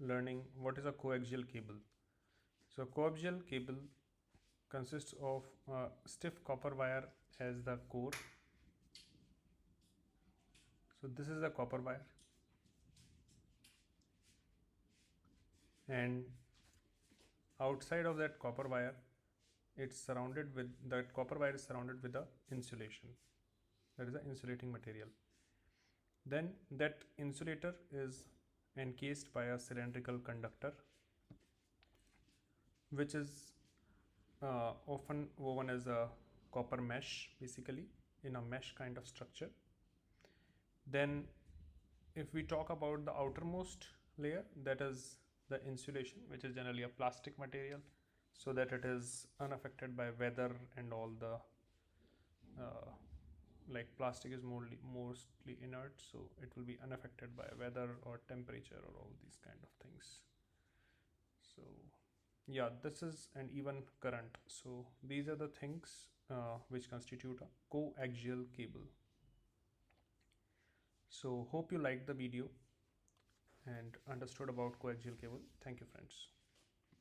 learning what is a coaxial cable. So coaxial cable consists of a stiff copper wire as the core. So this is the copper wire, and outside of that copper wire, that copper wire is surrounded with the insulation, that is the insulating material. Then that insulator is encased by a cylindrical conductor, which is often woven as a copper mesh, basically in a mesh kind of structure. Then if we talk about the outermost layer, that is the insulation, which is generally a plastic material, so that it is unaffected by weather and all the like plastic is mostly inert, so it will be unaffected by weather or temperature or all these kind of things. So yeah, this is an even current. So these are the things which constitute a coaxial cable. So hope you liked the video and understood about coaxial cable. Thank you, friends.